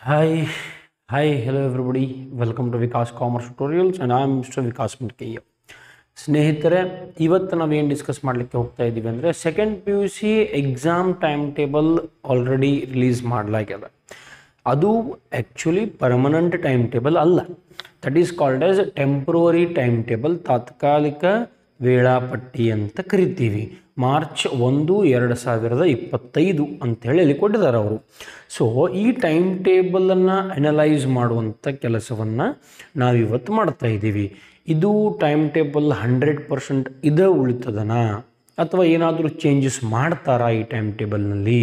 Hi, hello everybody. Welcome to Vikas Commerce Tutorials and I am Mr. Vikas Mutkeya. ಸ್ನೇಹಿತರೆ ಇವತ್ತು ನಾವೇನು discuss ಮಾಡಲಿಕ್ಕೆ ಹೋಗ್ತಾ ಇದ್ದೀವಿ ಅಂದರೆ second P U C exam time table already release ಮಾಡಲಾಗ್ಯದ. ಅದು ಆ್ಯಕ್ಚುಲಿ ಪರ್ಮನೆಂಟ್ ಟೈಮ್ ಟೇಬಲ್ ಅಲ್ಲ. That is called as temporary time table, ತಾತ್ಕಾಲಿಕ ವೇಳಾಪಟ್ಟಿ ಅಂತ ಕರಿತೀವಿ. ಮಾರ್ಚ್ 1, 2025 ಅಂಥೇಳಿ ಅಲ್ಲಿ ಕೊಟ್ಟಿದ್ದಾರೆ ಅವರು. ಸೊ ಈ ಟೈಮ್ ಟೇಬಲನ್ನು ಅನಲೈಸ್ ಮಾಡುವಂಥ ಕೆಲಸವನ್ನು ನಾವಿವತ್ತು ಮಾಡ್ತಾ ಇದ್ದೀವಿ. ಇದು ಟೈಮ್ ಟೇಬಲ್ 100% ಇದೇ ಉಳಿತದನಾ ಅಥವಾ ಏನಾದರೂ ಚೇಂಜಸ್ ಮಾಡ್ತಾರಾ ಈ ಟೈಮ್ ಟೇಬಲ್ನಲ್ಲಿ,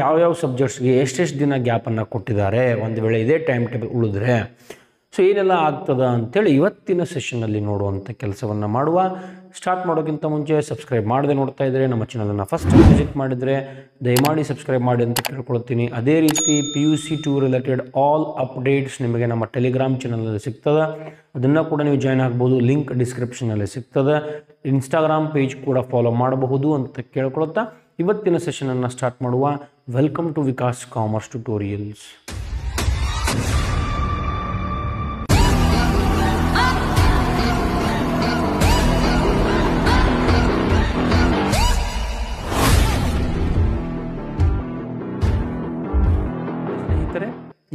ಯಾವ್ಯಾವ ಸಬ್ಜೆಕ್ಟ್ಸ್ಗೆ ಎಷ್ಟೆಷ್ಟು ದಿನ ಗ್ಯಾಪನ್ನು ಕೊಟ್ಟಿದ್ದಾರೆ, ಒಂದು ವೇಳೆ ಇದೇ ಟೈಮ್ ಟೇಬಲ್ ಉಳಿದ್ರೆ ಸೊ ಏನೆಲ್ಲ ಆಗ್ತದ ಅಂಥೇಳಿ ಇವತ್ತಿನ ಸೆಷನ್ನಲ್ಲಿ ನೋಡುವಂಥ ಕೆಲಸವನ್ನು ಮಾಡುವ. ಸ್ಟಾರ್ಟ್ ಮಾಡೋಕ್ಕಿಂತ ಮುಂಚೆ ಸಬ್ಸ್ಕ್ರೈಬ್ ಮಾಡದೆ ನೋಡ್ತಾ ಇದ್ದರೆ ನಮ್ಮ ಚಾನಲನ್ನು ಫಸ್ಟ್ ವಿಸಿಟ್ ಮಾಡಿದರೆ ದಯಮಾಡಿ ಸಬ್ಸ್ಕ್ರೈಬ್ ಮಾಡಿ ಅಂತ ಕೇಳ್ಕೊಳ್ತೀನಿ. ಅದೇ ರೀತಿ PUC 2 ರಿಲೇಟೆಡ್ ಆಲ್ ಅಪ್ಡೇಟ್ಸ್ ನಿಮಗೆ ನಮ್ಮ ಟೆಲಿಗ್ರಾಮ್ ಚಾನಲಲ್ಲಿ ಸಿಗ್ತದೆ, ಅದನ್ನು ಕೂಡ ನೀವು ಜಾಯ್ನ್ ಆಗ್ಬೋದು. ಲಿಂಕ್ ಡಿಸ್ಕ್ರಿಪ್ಷನಲ್ಲಿ ಸಿಗ್ತದೆ. ಇನ್ಸ್ಟಾಗ್ರಾಮ್ ಪೇಜ್ ಕೂಡ ಫಾಲೋ ಮಾಡಬಹುದು ಅಂತ ಕೇಳ್ಕೊಳ್ತಾ ಇವತ್ತಿನ ಸೆಷನನ್ನು ಸ್ಟಾರ್ಟ್ ಮಾಡುವ. Welcome to Vikas commerce tutorials.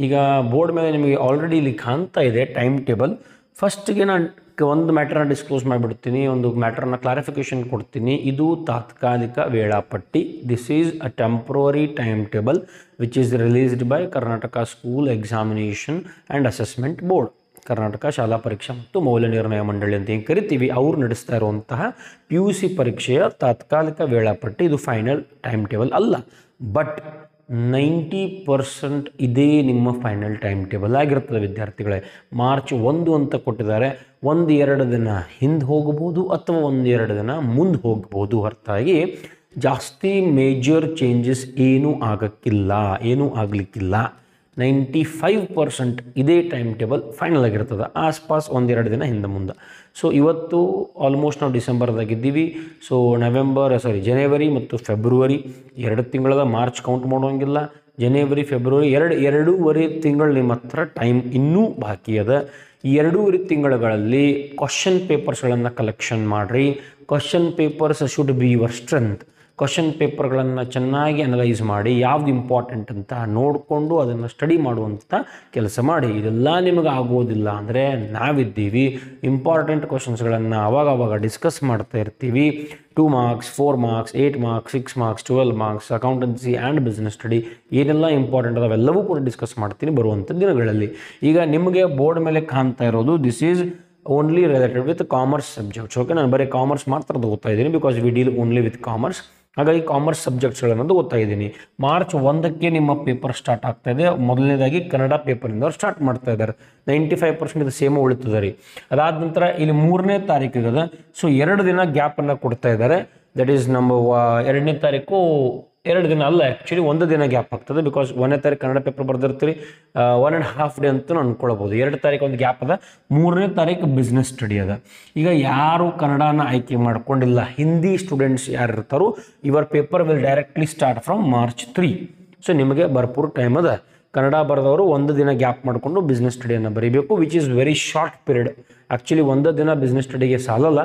ಈಗ ಬೋರ್ಡ್ ಮೇಲೆ ನಿಮಗೆ ಆಲ್ರೆಡಿ ಇಲ್ಲಿ ಕಾಣ್ತಾ ಇದೆ ಟೈಮ್ ಟೇಬಲ್. ಫಸ್ಟ್ಗೆ ನಾನು ಒಂದು ಮ್ಯಾಟ್ರನ್ನ ಡಿಸ್ಕ್ಲೋಸ್ ಮಾಡಿಬಿಡ್ತೀನಿ, ಒಂದು ಮ್ಯಾಟ್ರನ್ನ ಕ್ಲಾರಿಫಿಕೇಷನ್ ಕೊಡ್ತೀನಿ. ಇದು ತಾತ್ಕಾಲಿಕ ವೇಳಾಪಟ್ಟಿ. This is a temporary time table which is released by Karnataka school examination and assessment board. Karnataka ಶಾಲಾ ಪರೀಕ್ಷಾ ಮತ್ತು ಮೌಲ್ಯ ನಿರ್ಣಯ ಮಂಡಳಿ ಅಂತ ಏನು ಕರಿತೀವಿ, ಅವ್ರು ನಡೆಸ್ತಾ ಇರುವಂತಹ PUC ಪರೀಕ್ಷೆಯ ತಾತ್ಕಾಲಿಕ ವೇಳಾಪಟ್ಟಿ. ಇದು ಫೈನಲ್ ಟೈಮ್ ಟೇಬಲ್ ಅಲ್ಲ, ಬಟ್ 90% ಇದೇ ನಿಮ್ಮ ಫೈನಲ್ ಟೈಮ್ ಟೇಬಲ್ ಆಗಿರ್ತದೆ ವಿದ್ಯಾರ್ಥಿಗಳೇ. ಮಾರ್ಚ್ 1 ಅಂತ ಕೊಟ್ಟಿದ್ದಾರೆ. 1-2 ದಿನ ಹಿಂದೆ ಹೋಗ್ಬೋದು ಅಥವಾ 1-2 ದಿನ ಮುಂದೆ ಹೋಗ್ಬೋದು. ಹೊರತಾಗಿ ಜಾಸ್ತಿ ಮೇಜರ್ ಚೇಂಜಸ್ ಏನೂ ಆಗಲಿಕ್ಕಿಲ್ಲ. 95% ಇದೇ ಟೈಮ್ ಟೇಬಲ್ ಫೈನಲ್ ಆಗಿರ್ತದೆ. ಆಸ್ಪಾಸ್ 1-2 ದಿನ ಹಿಂದೆ ಮುಂದೆ. ಸೊ ಇವತ್ತು ಆಲ್ಮೋಸ್ಟ್ ನಾವು ಡಿಸೆಂಬರ್ದಾಗಿದ್ದೀವಿ. ಸೊ ಜನವರಿ ಮತ್ತು ಫೆಬ್ರವರಿ 2 ತಿಂಗಳದ. ಮಾರ್ಚ್ ಕೌಂಟ್ ಮಾಡೋಂಗಿಲ್ಲ. ಜನವರಿ ಫೆಬ್ರವರಿ 2.5 ತಿಂಗಳು ನಿಮ್ಮ ಹತ್ರ ಟೈಮ್ ಇನ್ನೂ ಬಾಕಿ ಅದ. ಈ 2.5 ತಿಂಗಳುಗಳಲ್ಲಿ ಕ್ವಶನ್ ಪೇಪರ್ಸ್ಗಳನ್ನು ಕಲೆಕ್ಷನ್ ಮಾಡಿರಿ. Question papers should be your strength. Question ಪೇಪರ್ಗಳನ್ನು ಚೆನ್ನಾಗಿ ಅನಲೈಸ್ ಮಾಡಿ ಯಾವ್ದು ಇಂಪಾರ್ಟೆಂಟ್ ಅಂತ ನೋಡಿಕೊಂಡು ಅದನ್ನು ಸ್ಟಡಿ ಮಾಡುವಂಥ ಕೆಲಸ ಮಾಡಿ. ಇದೆಲ್ಲ ನಿಮಗೆ ಆಗೋದಿಲ್ಲ ಅಂದರೆ ನಾವಿದ್ದೀವಿ. ಇಂಪಾರ್ಟೆಂಟ್ ಕ್ವಶನ್ಸ್ಗಳನ್ನು ಅವಾಗವಾಗ ಡಿಸ್ಕಸ್ ಮಾಡ್ತಾ ಇರ್ತೀವಿ. 2 marks, 4 marks, 8 marks, 6 marks, 12 marks, accountancy and business study ಏನೆಲ್ಲ ಇಂಪಾರ್ಟೆಂಟ್ ಅವೆಲ್ಲವೂ ಕೂಡ ಡಿಸ್ಕಸ್ ಮಾಡ್ತೀನಿ ಬರುವಂಥ ದಿನಗಳಲ್ಲಿ. ಈಗ ನಿಮಗೆ ಬೋರ್ಡ್ ಮೇಲೆ ಕಾಣ್ತಾ ಇರೋದು this is only related with commerce subjects. Okay, ನಾನು ಬರೀ ಕಾಮರ್ಸ್ ಮಾತ್ರ ಓದ್ತಾ ಇದ್ದೀನಿ because we deal only with commerce. ಹಾಗಾಗಿ ಕಾಮರ್ಸ್ ಸಬ್ಜೆಕ್ಟ್ಸ್ಗಳನ್ನು ಓದ್ತಾ ಇದ್ದೀನಿ. ಮಾರ್ಚ್ 1ಕ್ಕೆ ನಿಮ್ಮ ಪೇಪರ್ ಸ್ಟಾರ್ಟ್ ಆಗ್ತಾ ಇದೆ. ಮೊದಲನೇದಾಗಿ ಕನ್ನಡ ಪೇಪರಿಂದ ಅವ್ರು ಸ್ಟಾರ್ಟ್ ಮಾಡ್ತಾ ಇದ್ದಾರೆ. 95% ಇದು ಸೇಮ್ ಉಳಿತದೆ ರೀ. ಅದಾದ ನಂತರ ಇಲ್ಲಿ 3ನೇ ತಾರೀಕಿಗೆ ಸೊ 2 ದಿನ ಗ್ಯಾಪನ್ನು ಕೊಡ್ತಾ ಇದ್ದಾರೆ. ದಟ್ ಈಸ್ ನಮ್ಮ 2ನೇ ತಾರೀಕು 2 ದಿನ ಅಲ್ಲ, ಆ್ಯಕ್ಚುಲಿ 1 ದಿನ ಗ್ಯಾಪ್ ಆಗ್ತದೆ. ಬಿಕಾಸ್ 1ನೇ ತಾರೀಕು ಕನ್ನಡ ಪೇಪರ್ ಬರ್ದಿರ್ತೀರಿ, 1.5 ಡೇ ಅಂತ ಅನ್ಕೊಳ್ಬೋದು. 2 ತಾರೀಕು ಒಂದು ಗ್ಯಾಪ್ ಅದ. 3ನೇ ತಾರೀಕು ಬಿಸ್ನೆಸ್ ಸ್ಟಡಿ ಅದ. ಈಗ ಯಾರು ಕನ್ನಡನ ಆಯ್ಕೆ ಮಾಡ್ಕೊಂಡಿಲ್ಲ, ಹಿಂದಿ ಸ್ಟೂಡೆಂಟ್ಸ್ ಯಾರು ಇರ್ತಾರೋ ಇವರ್ paper will directly start from March 3. So ನಿಮಗೆ ಭರ್ಪೂರ್ ಟೈಮ್ ಅದ. ಕನ್ನಡ ಬರೆದವರು 1 ದಿನ ಗ್ಯಾಪ್ ಮಾಡಿಕೊಂಡು ಬಿಸ್ನೆಸ್ ಸ್ಟಡಿಯನ್ನು ಬರೀಬೇಕು, which is very short period. Actually 1 ದಿನ ಬಿಸ್ನೆಸ್ ಸ್ಟಡಿಗೆ ಸಾಲಲ್ಲ,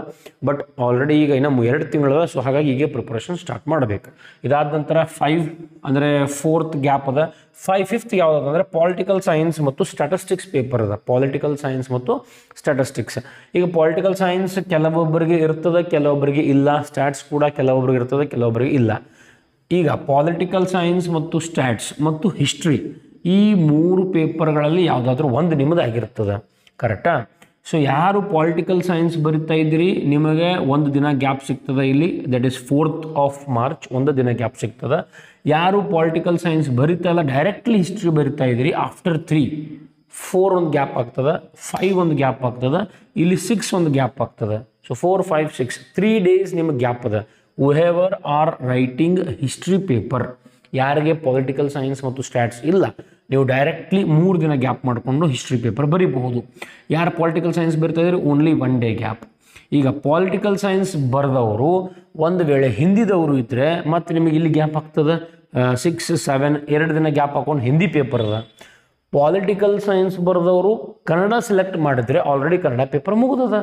ಬಟ್ ಆಲ್ರೆಡಿ ಈಗ ಇನ್ನೂ 2 ತಿಂಗಳದ. ಸೊ ಹಾಗಾಗಿ ಈಗ ಪ್ರಿಪ್ರೇಷನ್ ಸ್ಟಾರ್ಟ್ ಮಾಡಬೇಕು. ಇದಾದ ನಂತರ 5 ಅಂದರೆ 4th ಗ್ಯಾಪ್ ಅದ. 5th ಯಾವುದಂದ್ರೆ ಪೊಲಿಟಿಕಲ್ ಸೈನ್ಸ್ ಮತ್ತು ಸ್ಟ್ಯಾಟಿಸ್ಟಿಕ್ಸ್ ಪೇಪರ್ ಅದ. ಪೊಲಿಟಿಕಲ್ ಸೈನ್ಸ್ ಮತ್ತು ಸ್ಟ್ಯಾಟಿಸ್ಟಿಕ್ಸ್. ಈಗ ಪೊಲಿಟಿಕಲ್ ಸೈನ್ಸ್ ಕೆಲವೊಬ್ಬರಿಗೆ ಇರ್ತದೆ, ಕೆಲವೊಬ್ಬರಿಗೆ ಇಲ್ಲ. ಸ್ಟ್ಯಾಟ್ಸ್ ಕೂಡ ಕೆಲವೊಬ್ಬರಿಗೆ ಇರ್ತದೆ, ಕೆಲವೊಬ್ಬರಿಗೆ ಇಲ್ಲ. ಈಗ ಪೊಲಿಟಿಕಲ್ ಸೈನ್ಸ್ ಮತ್ತು ಸ್ಟ್ಯಾಟ್ಸ್ ಮತ್ತು ಹಿಸ್ಟ್ರಿ ಈ 3 ಪೇಪರ್ಗಳಲ್ಲಿ ಯಾವುದಾದ್ರೂ ಒಂದು ನಿಮ್ಮದಾಗಿರ್ತದೆ. ಕರೆಕ್ಟಾ? ಸೊ ಯಾರು ಪೊಲಿಟಿಕಲ್ ಸೈನ್ಸ್ ಬರಿತಾ ಇದ್ದೀರಿ ನಿಮಗೆ 1 ದಿನ ಗ್ಯಾಪ್ ಸಿಗ್ತದೆ ಇಲ್ಲಿ. That is 4th of March 1 ದಿನ ಗ್ಯಾಪ್ ಸಿಗ್ತದೆ. ಯಾರು ಪೊಲಿಟಿಕಲ್ ಸೈನ್ಸ್ ಬರಿತಾ ಇಲ್ಲ, ಡೈರೆಕ್ಟ್ಲಿ ಹಿಸ್ಟ್ರಿ ಬರಿತಾ ಇದ್ದೀರಿ, ಆಫ್ಟರ್ 4 ಒಂದು ಗ್ಯಾಪ್ ಆಗ್ತದೆ, 5 ಒಂದು ಗ್ಯಾಪ್ ಆಗ್ತದೆ, ಇಲ್ಲಿ 6 ಒಂದು ಗ್ಯಾಪ್ ಆಗ್ತದೆ. ಸೊ 4, 5, 6 3 ಡೇಸ್ ನಿಮಗೆ ಗ್ಯಾಪ್ ಅದ. Whoever are writing history paper, ಯಾರಿಗೆ ಪೊಲಿಟಿಕಲ್ ಸೈನ್ಸ್ ಮತ್ತು ಸ್ಟ್ಯಾಟ್ಸ್ ಇಲ್ಲ, ನೀವು ಡೈರೆಕ್ಟ್ಲಿ 3 ದಿನ ಗ್ಯಾಪ್ ಮಾಡಿಕೊಂಡು ಹಿಸ್ಟ್ರಿ ಪೇಪರ್ ಬರೀಬಹುದು. ಯಾರು ಪೊಲಿಟಿಕಲ್ ಸೈನ್ಸ್ ಬರಿತಾ ಇದ್ರೆ ಓನ್ಲಿ 1 ಡೇ ಗ್ಯಾಪ್. ಈಗ ಪೊಲಿಟಿಕಲ್ ಸೈನ್ಸ್ ಬರೆದವರು ಒಂದು ವೇಳೆ ಹಿಂದಿದವರು ಇದ್ದರೆ ಮತ್ತೆ ನಿಮಗೆ ಇಲ್ಲಿ ಗ್ಯಾಪ್ ಆಗ್ತದೆ. 6, 7 2 ದಿನ ಗ್ಯಾಪ್ ಹಾಕೊಂಡು ಹಿಂದಿ ಪೇಪರ್ ಅದ. ಪೊಲಿಟಿಕಲ್ ಸೈನ್ಸ್ ಬರೆದವರು ಕನ್ನಡ ಸೆಲೆಕ್ಟ್ ಮಾಡಿದ್ರೆ ಆಲ್ರೆಡಿ ಕನ್ನಡ ಪೇಪರ್ ಮುಗಿದದ.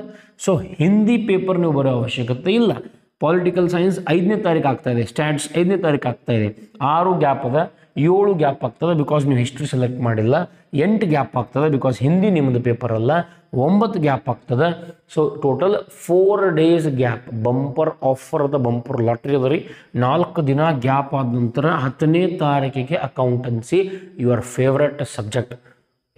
ಸೊ ಹಿಂದಿ ಪೇಪರ್ ನೀವು ಬರೋ ಅವಶ್ಯಕತೆ ಇಲ್ಲ. ಪೊಲಿಟಿಕಲ್ ಸೈನ್ಸ್ 5ನೇ ತಾರೀಕು ಆಗ್ತಾ ಇದೆ, ಸ್ಟ್ಯಾಟ್ಸ್ 5ನೇ ತಾರೀಕು ಆಗ್ತಾ ಇದೆ. 6 ಗ್ಯಾಪ್ ಅದ, 7 ಗ್ಯಾಪ್ ಆಗ್ತದೆ ಬಿಕಾಸ್ ನೀವು ಹಿಸ್ಟ್ರಿ ಸೆಲೆಕ್ಟ್ ಮಾಡಿಲ್ಲ. 8 ಗ್ಯಾಪ್ ಆಗ್ತದೆ ಬಿಕಾಸ್ ಹಿಂದಿ ನಿಮ್ಮದು ಪೇಪರ್ ಅಲ್ಲ. 9 ಗ್ಯಾಪ್ ಆಗ್ತದೆ. So total 4 days gap. Bumper offer ಅದ, ಬಂಪರ್ ಲಾಟ್ರಿ ಅದ ರೀ. 4 ದಿನ ಗ್ಯಾಪ್ ಆದ ನಂತರ 10ನೇ ತಾರೀಕಿಗೆ ಅಕೌಂಟೆನ್ಸಿ, ಯುವರ್ ಫೇವ್ರೆಟ್ ಸಬ್ಜೆಕ್ಟ್,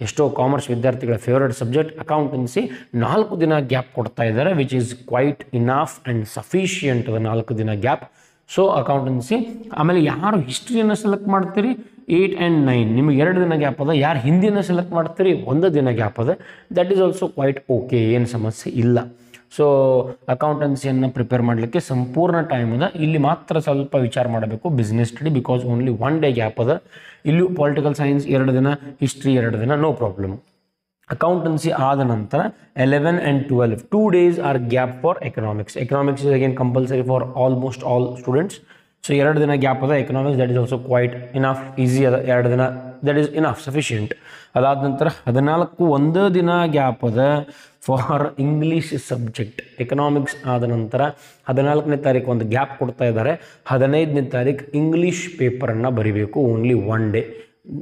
ಎಷ್ಟೋ ಕಾಮರ್ಸ್ ವಿದ್ಯಾರ್ಥಿಗಳ ಫೇವ್ರೆಟ್ ಸಬ್ಜೆಕ್ಟ್ ಅಕೌಂಟೆನ್ಸಿ 4 ದಿನ ಗ್ಯಾಪ್ ಕೊಡ್ತಾ ಇದ್ದಾರೆ, which is quite enough and sufficient ಅದ 4 ದಿನ ಗ್ಯಾಪ್. So accountancy. ಆಮೇಲೆ ಯಾರು ಹಿಸ್ಟ್ರಿಯನ್ನು ಸೆಲೆಕ್ಟ್ ಮಾಡ್ತೀರಿ 8 and 9 ನಿಮಗೆ 2 ದಿನ ಗ್ಯಾಪ್ ಅದ. ಯಾರು ಹಿಂದಿನ ಸೆಲೆಕ್ಟ್ ಮಾಡ್ತೀರಿ 1 ದಿನ ಗ್ಯಾಪ್ ಅದ. That is also quite okay, ಏನು ಸಮಸ್ಯೆ ಇಲ್ಲ. ಸೊ ಅಕೌಂಟೆನ್ಸಿಯನ್ನು ಪ್ರಿಪೇರ್ ಮಾಡಲಿಕ್ಕೆ ಸಂಪೂರ್ಣ ಟೈಮ್ ಅದ. ಇಲ್ಲಿ ಮಾತ್ರ ಸ್ವಲ್ಪ ವಿಚಾರ ಮಾಡಬೇಕು business study, because only 1 day gap ಅದ. ಇಲ್ಲೂ ಪೊಲಿಟಿಕಲ್ ಸೈನ್ಸ್ 2 ದಿನ, ಹಿಸ್ಟ್ರಿ 2 ದಿನ, ನೋ ಪ್ರಾಬ್ಲಮ್. ಅಕೌಂಟೆನ್ಸಿ ಆದ ನಂತರ 11 and 12 2 days are gap for economics. Economics is again compulsory for almost all students. So 2 ದಿನ ಗ್ಯಾಪ್ ಅದ economics. That is also quite enough, easy ಅದ 2 ದಿನ, ದಟ್ ಈಸ್ ಇನಫ್ ಸಫಿಷಿಯಂಟ್. ಅದಾದ ನಂತರ 14 1 ದಿನ ಗ್ಯಾಪ್ ಅದ ಫಾರ್ ಇಂಗ್ಲೀಷ್ ಸಬ್ಜೆಕ್ಟ್. ಎಕನಾಮಿಕ್ಸ್ ಆದ ನಂತರ 14ನೇ ತಾರೀಕು ಒಂದು ಗ್ಯಾಪ್ ಕೊಡ್ತಾ ಇದ್ದಾರೆ. 15ನೇ ತಾರೀಕು ಇಂಗ್ಲೀಷ್ ಪೇಪರನ್ನು ಬರಿಬೇಕು, only 1 day,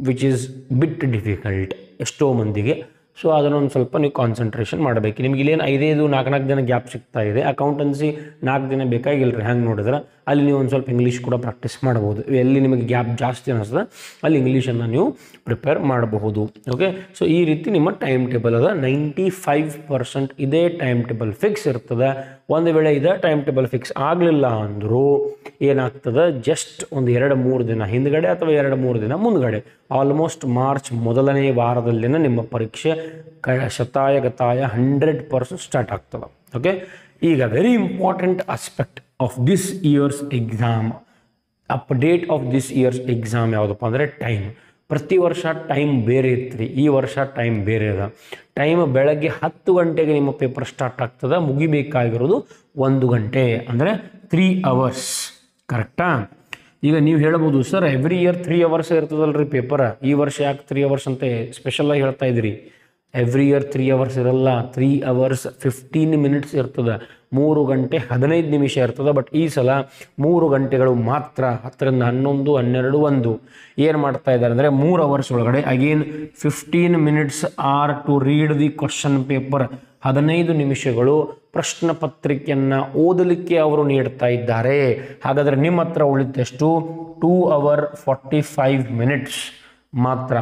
which is bit difficult ಎಷ್ಟೋ ಮಂದಿಗೆ. ಸೊ ಅದನ್ನೊಂದು ಸ್ವಲ್ಪ ನೀವು ಕಾನ್ಸಂಟ್ರೇಷನ್ ಮಾಡಬೇಕು. ನಿಮ್ಗೆ ಇಲ್ಲೇನು 5-4 ದಿನ ಗ್ಯಾಪ್ ಸಿಗ್ತಾ ಇದೆ. ಅಕೌಂಟೆನ್ಸಿ 4 ದಿನ ಬೇಕಾಗಿಲ್ಲ ರೀ. ಹ್ಯಾಂಗೆ ನೋಡಿದ್ರೆ ಅಲ್ಲಿ ನೀವು ಒಂದು ಸ್ವಲ್ಪ ಇಂಗ್ಲೀಷ್ ಕೂಡ ಪ್ರಾಕ್ಟೀಸ್ ಮಾಡ್ಬೋದು. ಎಲ್ಲಿ ನಿಮಗೆ ಗ್ಯಾಪ್ ಜಾಸ್ತಿ ಅನಿಸ್ತದೆ ಅಲ್ಲಿ ಇಂಗ್ಲೀಷನ್ನು ನೀವು ಪ್ರಿಪೇರ್ ಮಾಡಬಹುದು. ಓಕೆ, ಸೊ ಈ ರೀತಿ ನಿಮ್ಮ ಟೈಮ್ ಟೇಬಲ್ ಅದ. 95% ಇದೇ ಟೈಮ್ ಟೇಬಲ್ ಫಿಕ್ಸ್ ಇರ್ತದೆ. ಒಂದು ವೇಳೆ ಇದೇ ಟೈಮ್ ಟೇಬಲ್ ಫಿಕ್ಸ್ ಆಗಲಿಲ್ಲ ಅಂದರೂ ಏನಾಗ್ತದೆ, ಜಸ್ಟ್ ಒಂದು 2-3 ದಿನ ಹಿಂದ್ಗಡೆ ಅಥವಾ 2-3 ದಿನ ಮುಂದ್ಗಡೆ, ಆಲ್ಮೋಸ್ಟ್ ಮಾರ್ಚ್ ಮೊದಲನೇ ವಾರದಲ್ಲಿನ ನಿಮ್ಮ ಪರೀಕ್ಷೆ ಶತಾಯಗತಾಯ 100% ಸ್ಟಾರ್ಟ್ ಆಗ್ತದೆ. ಓಕೆ, ಈಗ very important aspect of this years exam, update of this years exam ಯಾವುದಪ್ಪ ಅಂದರೆ ಟೈಮ್. ಪ್ರತಿ ವರ್ಷ ಟೈಮ್ ಬೇರೆ ಇತ್ತು. ಈ ವರ್ಷ ಟೈಮ್ ಬೇರೆ ಅದ. ಟೈಮ್ ಬೆಳಗ್ಗೆ 10 ಗಂಟೆಗೆ ನಿಮ್ಮ ಪೇಪರ್ ಸ್ಟಾರ್ಟ್ ಆಗ್ತದೆ, ಮುಗಿಬೇಕಾಗಿರೋದು 1 ಗಂಟೆ, ಅಂದರೆ 3 hours. ಕರೆಕ್ಟಾ? ಈಗ ನೀವು ಹೇಳ್ಬೋದು, ಸರ್ ಎವ್ರಿ ಇಯರ್ 3 hours ಇರ್ತದಲ್ರಿ ಪೇಪರ್, ಈ ವರ್ಷ ಯಾಕೆ 3 hours ಅಂತ ಸ್ಪೆಷಲಾಗಿ ಹೇಳ್ತಾ ಇದ್ರಿ? ಎವ್ರಿ ಇಯರ್ 3 hours ಇರಲ್ಲ. 3 hours 15 minutes ಇರ್ತದೆ. 3 ಗಂಟೆ 15 ನಿಮಿಷ ಇರ್ತದೆ. ಬಟ್ ಈ ಸಲ 3 ಗಂಟೆಗಳು ಮಾತ್ರ. 10ರಿಂದ 11, 12, 1 ಏನು ಮಾಡ್ತಾ ಇದ್ದಾರೆ ಅಂದರೆ 3 hours ಒಳಗಡೆ again 15 minutes are to read the question paper. 15 ನಿಮಿಷಗಳು ಪ್ರಶ್ನೆ ಪತ್ರಿಕೆಯನ್ನು ಓದಲಿಕ್ಕೆ ಅವರು ನೀಡ್ತಾ ಇದ್ದಾರೆ. ಹಾಗಾದರೆ ನಿಮ್ಮ ಹತ್ರ ಉಳಿದಷ್ಟು 2 hours 45 minutes ಮಾತ್ರ.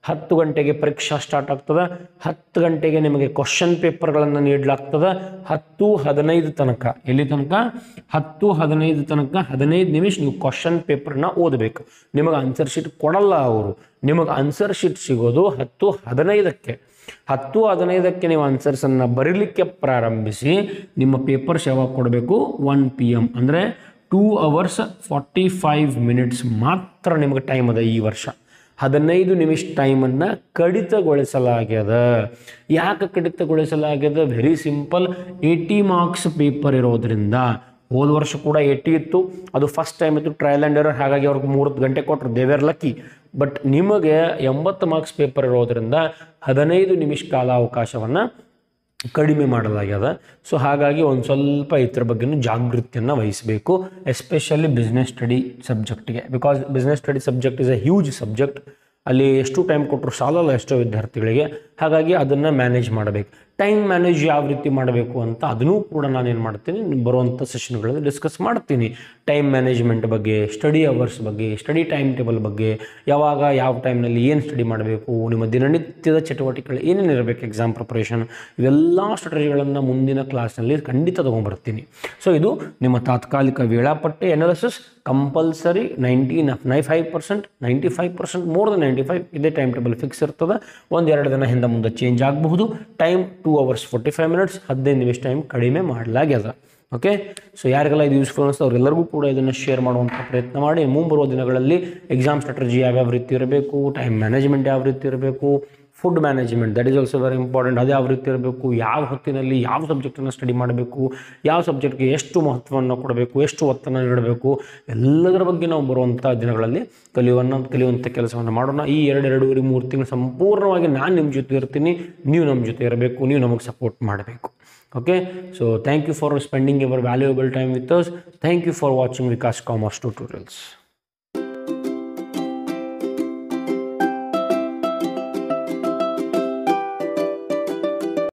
10 ಗಂಟೆಗೆ ಪರೀಕ್ಷಾ ಸ್ಟಾರ್ಟ್ ಆಗ್ತದೆ. 10 ಗಂಟೆಗೆ ನಿಮಗೆ ಕ್ವಶನ್ ಪೇಪರ್ಗಳನ್ನು ನೀಡಲಾಗ್ತದೆ. 10-15 ತನಕ, ಎಲ್ಲಿ ತನಕ? 10-15 ತನಕ 15 ನಿಮಿಷ ನೀವು ಕ್ವಶನ್ ಪೇಪರ್ನ ಓದಬೇಕು. ನಿಮಗೆ ಆನ್ಸರ್ ಶೀಟ್ ಕೊಡಲ್ಲ ಅವರು. ನಿಮಗೆ ಆನ್ಸರ್ ಶೀಟ್ ಸಿಗೋದು 10-15ಕ್ಕೆ. 10-15ಕ್ಕೆ ನೀವು ಆನ್ಸರ್ಸನ್ನು ಬರೀಲಿಕ್ಕೆ ಪ್ರಾರಂಭಿಸಿ ನಿಮ್ಮ ಪೇಪರ್ಸ್ ಯಾವಾಗ ಕೊಡಬೇಕು? 1 PM, ಅಂದರೆ 2 hours 45 minutes ಮಾತ್ರ ನಿಮಗೆ ಟೈಮ್ ಅದ. ಈ ವರ್ಷ 15 ನಿಮಿಷ ಟೈಮನ್ನು ಕಡಿತಗೊಳಿಸಲಾಗ್ಯದ. ಯಾಕೆ ಕಡಿತಗೊಳಿಸಲಾಗ್ಯದ? ವೆರಿ ಸಿಂಪಲ್, 80 marks ಪೇಪರ್ ಇರೋದ್ರಿಂದ. ಹೋದ ವರ್ಷ ಕೂಡ 80 ಇತ್ತು, ಅದು ಫಸ್ಟ್ ಟೈಮ್ ಇತ್ತು, ಟ್ರಯಲ್ ಆ್ಯಂಡ್ ಎರರ್. ಹಾಗಾಗಿ ಅವ್ರಿಗೆ 3 ಗಂಟೆ ಕೊಟ್ಟರು, ದೇ ವೇರ್ ಲಕ್ಕಿ. ಬಟ್ ನಿಮಗೆ 80 marks ಪೇಪರ್ ಇರೋದ್ರಿಂದ 15 ನಿಮಿಷ ಕಾಲಾವಕಾಶವನ್ನು ಕಡಿಮೆ ಮಾಡಲಾಗ್ಯದ. ಸೊ ಹಾಗಾಗಿ ಒಂದು ಸ್ವಲ್ಪ ಇದ್ರ ಬಗ್ಗೆನೂ ಜಾಗೃತಿಯನ್ನು ವಹಿಸಬೇಕು, ಎಸ್ಪೆಷಲಿ ಬಿಸ್ನೆಸ್ ಸ್ಟಡಿ ಸಬ್ಜೆಕ್ಟಿಗೆ. Because business study subject is a huge subject. ಅಲ್ಲಿ ಎಷ್ಟು ಟೈಮ್ ಕೊಟ್ಟರು ಸಾಲಲ್ಲ ಎಷ್ಟೋ ವಿದ್ಯಾರ್ಥಿಗಳಿಗೆ. ಹಾಗಾಗಿ ಅದನ್ನು ಮ್ಯಾನೇಜ್ ಮಾಡಬೇಕು. ಟೈಮ್ ಮ್ಯಾನೇಜ್ ಯಾವ ರೀತಿ ಮಾಡಬೇಕು ಅಂತ ಅದನ್ನೂ ಕೂಡ ನಾನೇನು ಮಾಡ್ತೀನಿ, ಬರುವಂಥ ಸೆಷನ್ಗಳಲ್ಲಿ ಡಿಸ್ಕಸ್ ಮಾಡ್ತೀನಿ. ಟೈಮ್ ಮ್ಯಾನೇಜ್ಮೆಂಟ್ ಬಗ್ಗೆ, ಸ್ಟಡಿ ಅವರ್ಸ್ ಬಗ್ಗೆ, ಸ್ಟಡಿ ಟೈಮ್ ಟೇಬಲ್ ಬಗ್ಗೆ, ಯಾವಾಗ ಯಾವ ಟೈಮ್ನಲ್ಲಿ ಏನು ಸ್ಟಡಿ ಮಾಡಬೇಕು, ನಿಮ್ಮ ದಿನನಿತ್ಯದ ಚಟುವಟಿಕೆಗಳು ಏನೇನಿರಬೇಕು, ಎಕ್ಸಾಮ್ ಪ್ರಿಪರೇಷನ್, ಇವೆಲ್ಲ ಸ್ಟ್ರಾಟಜಿಗಳನ್ನು ಮುಂದಿನ ಕ್ಲಾಸ್ನಲ್ಲಿ ಖಂಡಿತ ತೊಗೊಂಡ್ಬರ್ತೀನಿ. ಸೊ ಇದು ನಿಮ್ಮ ತಾತ್ಕಾಲಿಕ ವೇಳಾಪಟ್ಟಿ ಅನಾಲಿಸಿಸ್. ಕಂಪಲ್ಸರಿ 95%, 95%, ಮೋರ್ ದೆನ್ 95 ಇದೇ ಟೈಮ್ ಟೇಬಲ್ ಫಿಕ್ಸ್ ಇರ್ತದೆ. 1-2 ದಿನ ಹಿಂದೆ ಮುಂದೆ ಚೇಂಜ್ ಆಗಬಹುದು. ಟೈಮ್ 2 hours 45 minutes, 15 ನಿಮಿಷ ಟೈಮ್ ಕಡಿಮೆ ಮಾಡಲಾಗ್ಯದ. ಓಕೆ, ಸೊ ಯಾರಿಗೆಲ್ಲ ಇದು ಯೂಸ್ಫುಲ್ ಅನಿಸ್ತದೆ ಅವರೆಲ್ಲರಿಗೂ ಕೂಡ ಇದನ್ನು ಶೇರ್ ಮಾಡುವಂಥ ಪ್ರಯತ್ನ ಮಾಡಿ. ಮುಂಬರುವ ದಿನಗಳಲ್ಲಿ ಎಕ್ಸಾಮ್ ಸ್ಟ್ರಾಟಜಿ ಯಾವ್ಯಾವ ರೀತಿ ಇರಬೇಕು, ಟೈಮ್ ಮ್ಯಾನೇಜ್ಮೆಂಟ್ ಯಾವ ರೀತಿ ಇರಬೇಕು, food management, that is also very important. ಅದು ಯಾವ ರೀತಿ ಇರಬೇಕು, ಯಾವ ಹೊತ್ತಿನಲ್ಲಿ ಯಾವ ಸಬ್ಜೆಕ್ಟನ್ನು ಸ್ಟಡಿ ಮಾಡಬೇಕು, ಯಾವ ಸಬ್ಜೆಕ್ಟ್ಗೆ ಎಷ್ಟು ಮಹತ್ವವನ್ನು ಕೊಡಬೇಕು, ಎಷ್ಟು ಒತ್ತನ್ನು ನೀಡಬೇಕು, ಎಲ್ಲದರ ಬಗ್ಗೆ ನಾವು ಬರುವಂಥ ದಿನಗಳಲ್ಲಿ ಕಲಿಯುವಂಥ ಕೆಲಸವನ್ನು ಮಾಡೋಣ. ಈ 2-2.5-3 ತಿಂಗಳು ಸಂಪೂರ್ಣವಾಗಿ ನಾನು ನಿಮ್ಮ ಜೊತೆ ಇರ್ತೀನಿ, ನೀವು ನಮ್ಮ ಜೊತೆ ಇರಬೇಕು, ನೀವು ನಮಗೆ ಸಪೋರ್ಟ್ ಮಾಡಬೇಕು. Okay, so thank you for spending your valuable time with us. Thank you for watching Vikas Commerce Tutorials.